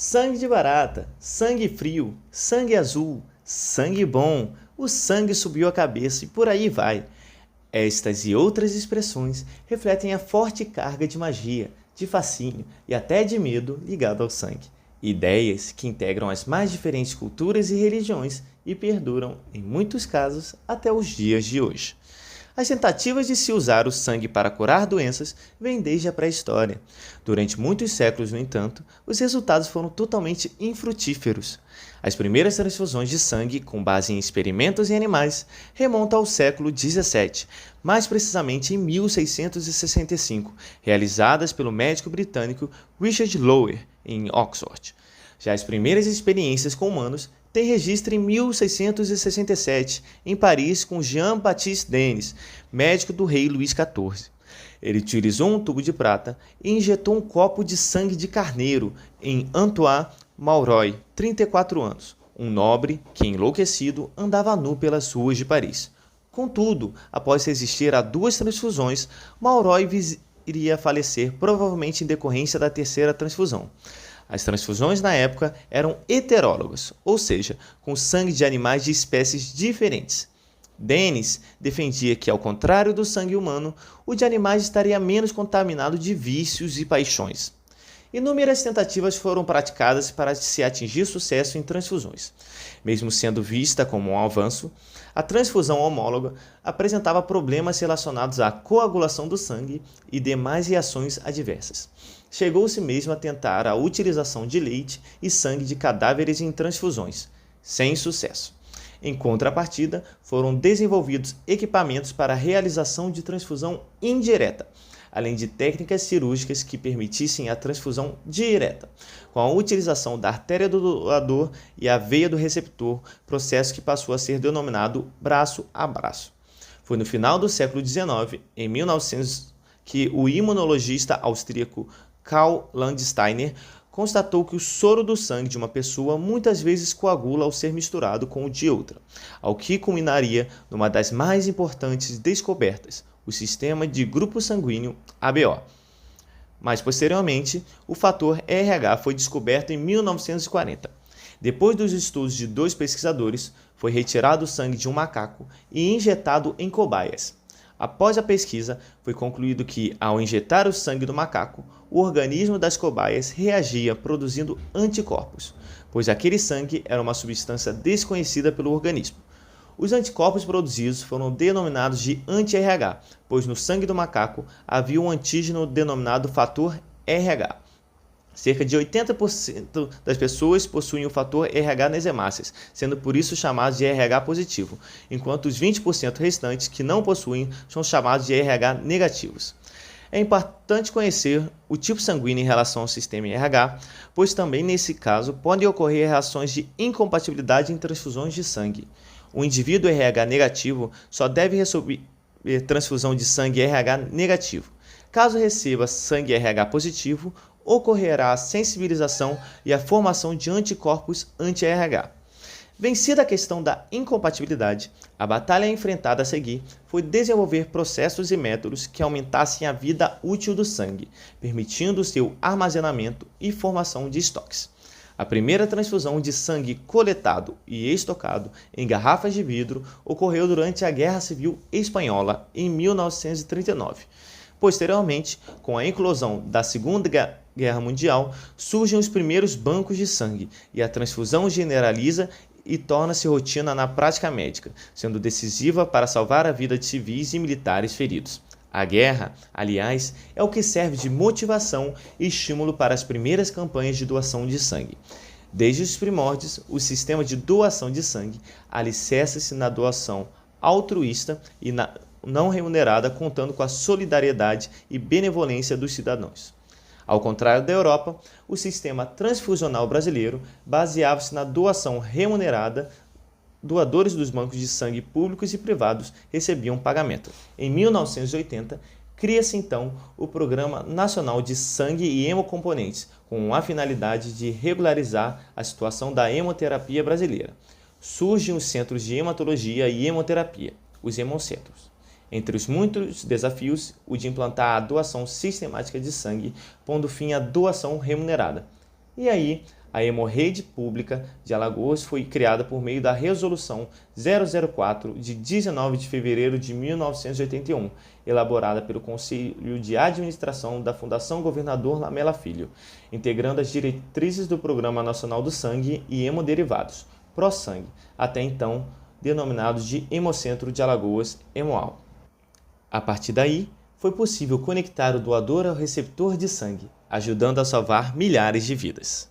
Sangue de barata, sangue frio, sangue azul, sangue bom, o sangue subiu a cabeça e por aí vai. Estas e outras expressões refletem a forte carga de magia, de fascínio e até de medo ligado ao sangue. Ideias que integram as mais diferentes culturas e religiões e perduram, em muitos casos, até os dias de hoje. As tentativas de se usar o sangue para curar doenças vêm desde a pré-história. Durante muitos séculos, no entanto, os resultados foram totalmente infrutíferos. As primeiras transfusões de sangue, com base em experimentos em animais, remontam ao século XVII, mais precisamente em 1665, realizadas pelo médico britânico Richard Lower, em Oxford. Já as primeiras experiências com humanos têm registro em 1667, em Paris, com Jean-Baptiste Denis, médico do rei Luís XIV. Ele utilizou um tubo de prata e injetou um copo de sangue de carneiro em Antoine Mauroy, 34 anos, um nobre que, enlouquecido, andava nu pelas ruas de Paris. Contudo, após resistir a 2 transfusões, Mauroy iria a falecer, provavelmente em decorrência da terceira transfusão. As transfusões na época eram heterólogas, ou seja, com sangue de animais de espécies diferentes. Denis defendia que, ao contrário do sangue humano, o de animais estaria menos contaminado de vícios e paixões. Inúmeras tentativas foram praticadas para se atingir sucesso em transfusões. Mesmo sendo vista como um avanço, a transfusão homóloga apresentava problemas relacionados à coagulação do sangue e demais reações adversas. Chegou-se mesmo a tentar a utilização de leite e sangue de cadáveres em transfusões, sem sucesso. Em contrapartida, foram desenvolvidos equipamentos para a realização de transfusão indireta, além de técnicas cirúrgicas que permitissem a transfusão direta, com a utilização da artéria do doador e a veia do receptor, processo que passou a ser denominado braço a braço. Foi no final do século XIX, em 1900, que o imunologista austríaco Karl Landsteiner constatou que o soro do sangue de uma pessoa muitas vezes coagula ao ser misturado com o de outra, ao que culminaria numa das mais importantes descobertas, o sistema de grupo sanguíneo ABO. Mais posteriormente, o fator RH foi descoberto em 1940. Depois dos estudos de 2 pesquisadores, foi retirado o sangue de um macaco e injetado em cobaias. Após a pesquisa, foi concluído que, ao injetar o sangue do macaco, o organismo das cobaias reagia produzindo anticorpos, pois aquele sangue era uma substância desconhecida pelo organismo. Os anticorpos produzidos foram denominados de anti-RH, pois no sangue do macaco havia um antígeno denominado fator RH. Cerca de 80% das pessoas possuem o fator RH nas hemácias, sendo por isso chamados de RH positivo, enquanto os 20% restantes que não possuem são chamados de RH negativos. É importante conhecer o tipo sanguíneo em relação ao sistema RH, pois também nesse caso podem ocorrer reações de incompatibilidade em transfusões de sangue. O indivíduo RH negativo só deve receber transfusão de sangue RH negativo. Caso receba sangue RH positivo, ocorrerá a sensibilização e a formação de anticorpos anti-RH. Vencida a questão da incompatibilidade, a batalha enfrentada a seguir foi desenvolver processos e métodos que aumentassem a vida útil do sangue, permitindo seu armazenamento e formação de estoques. A primeira transfusão de sangue coletado e estocado em garrafas de vidro ocorreu durante a Guerra Civil Espanhola, em 1939. Posteriormente, com a inclusão da Segunda Guerra Mundial, surgem os primeiros bancos de sangue e a transfusão generaliza e torna-se rotina na prática médica, sendo decisiva para salvar a vida de civis e militares feridos. A guerra, aliás, é o que serve de motivação e estímulo para as primeiras campanhas de doação de sangue. Desde os primórdios, o sistema de doação de sangue alicerça-se na doação altruísta e não remunerada, contando com a solidariedade e benevolência dos cidadãos. Ao contrário da Europa, o sistema transfusional brasileiro baseava-se na doação remunerada. Doadores dos bancos de sangue públicos e privados recebiam pagamento. Em 1980, cria-se então o Programa Nacional de Sangue e Hemocomponentes, com a finalidade de regularizar a situação da hemoterapia brasileira. Surgem os Centros de Hematologia e Hemoterapia, os hemocentros. Entre os muitos desafios, o de implantar a doação sistemática de sangue, pondo fim à doação remunerada. E aí, A Hemorrede Pública de Alagoas foi criada por meio da Resolução 004 de 19 de fevereiro de 1981, elaborada pelo Conselho de Administração da Fundação Governador Lamela Filho, integrando as diretrizes do Programa Nacional do Sangue e Hemoderivados, ProSangue, até então denominados de Hemocentro de Alagoas, Hemoal. A partir daí, foi possível conectar o doador ao receptor de sangue, ajudando a salvar milhares de vidas.